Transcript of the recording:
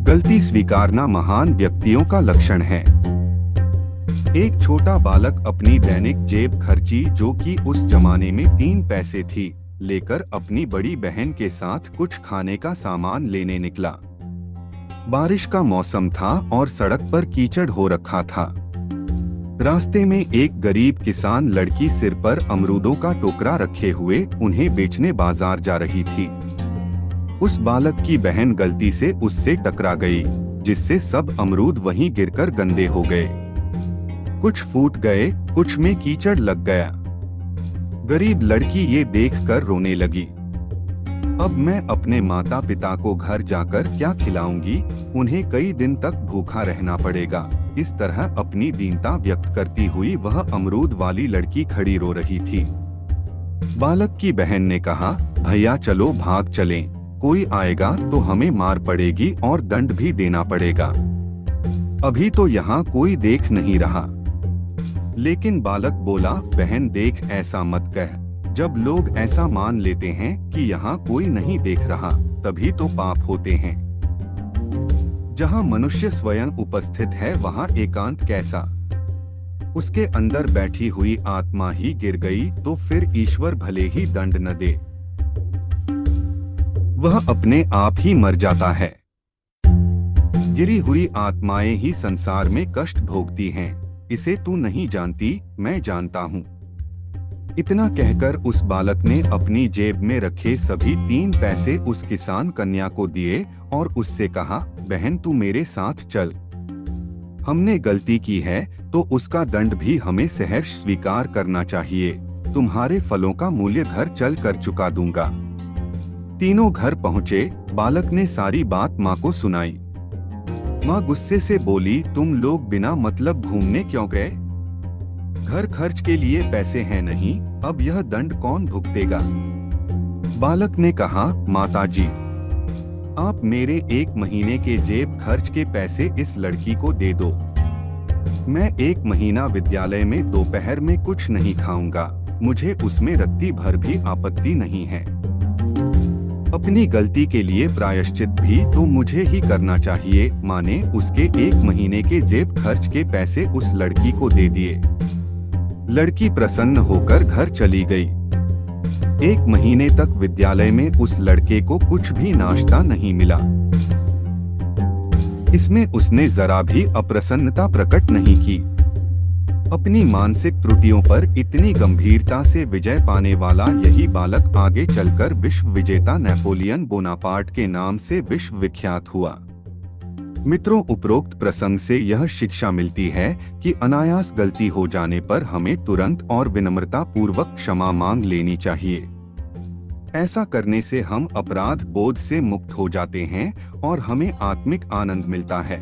गलती स्वीकारना महान व्यक्तियों का लक्षण है। एक छोटा बालक अपनी दैनिक जेब खर्ची, जो कि उस जमाने में 3 पैसे थी, लेकर अपनी बड़ी बहन के साथ कुछ खाने का सामान लेने निकला। बारिश का मौसम था और सड़क पर कीचड़ हो रखा था। रास्ते में एक गरीब किसान लड़की सिर पर अमरूदों का टोकरा रखे हुए उन्हें बेचने बाजार जा रही थी। उस बालक की बहन गलती से उससे टकरा गई, जिससे सब अमरूद वहीं गिरकर गंदे हो गए। कुछ फूट गए, कुछ में कीचड़ लग गया। गरीब लड़की ये देखकर रोने लगी। अब मैं अपने माता पिता को घर जाकर क्या खिलाऊंगी? उन्हें कई दिन तक भूखा रहना पड़ेगा। इस तरह अपनी दीनता व्यक्त करती हुई वह अमरूद वाली लड़की खड़ी रो रही थी। बालक की बहन ने कहा, भैया चलो भाग चलें, कोई आएगा तो हमें मार पड़ेगी और दंड भी देना पड़ेगा। अभी तो यहाँ कोई देख नहीं रहा। लेकिन बालक बोला, बहन देख, ऐसा मत कह। जब लोग ऐसा मान लेते हैं कि यहाँ कोई नहीं देख रहा, तभी तो पाप होते हैं। जहाँ मनुष्य स्वयं उपस्थित है, वहाँ एकांत कैसा? उसके अंदर बैठी हुई आत्मा ही गिर गई तो फिर ईश्वर भले ही दंड न दे, वह अपने आप ही मर जाता है। गिरी हुई आत्माएं ही संसार में कष्ट भोगती हैं। इसे तू नहीं जानती, मैं जानता हूँ। इतना कहकर उस बालक ने अपनी जेब में रखे सभी 3 पैसे उस किसान कन्या को दिए और उससे कहा, बहन तू मेरे साथ चल। हमने गलती की है तो उसका दंड भी हमें सहर्ष स्वीकार करना चाहिए। तुम्हारे फलों का मूल्य घर चल कर चुका दूंगा। तीनों घर पहुँचे। बालक ने सारी बात माँ को सुनाई। माँ गुस्से से बोली, तुम लोग बिना मतलब घूमने क्यों गए? घर खर्च के लिए पैसे हैं नहीं, अब यह दंड कौन भुगतेगा? बालक ने कहा, माताजी, आप मेरे 1 महीने के जेब खर्च के पैसे इस लड़की को दे दो। मैं 1 महीना विद्यालय में दोपहर में कुछ नहीं खाऊंगा, मुझे उसमें रत्ती भर भी आपत्ति नहीं है। अपनी गलती के लिए प्रायश्चित भी तो मुझे ही करना चाहिए। माँ ने उसके 1 महीने के जेब खर्च के पैसे उस लड़की को दे दिए। लड़की प्रसन्न होकर घर चली गई। 1 महीने तक विद्यालय में उस लड़के को कुछ भी नाश्ता नहीं मिला। इसमें उसने जरा भी अप्रसन्नता प्रकट नहीं की। अपनी मानसिक त्रुटियों पर इतनी गंभीरता से विजय पाने वाला यही बालक आगे चलकर विश्व विजेता नेपोलियन बोनापार्ट के नाम से विश्व विख्यात हुआ। मित्रों, उपरोक्त प्रसंग से यह शिक्षा मिलती है कि अनायास गलती हो जाने पर हमें तुरंत और विनम्रता पूर्वक क्षमा मांग लेनी चाहिए। ऐसा करने से हम अपराध बोध से मुक्त हो जाते हैं और हमें आत्मिक आनंद मिलता है।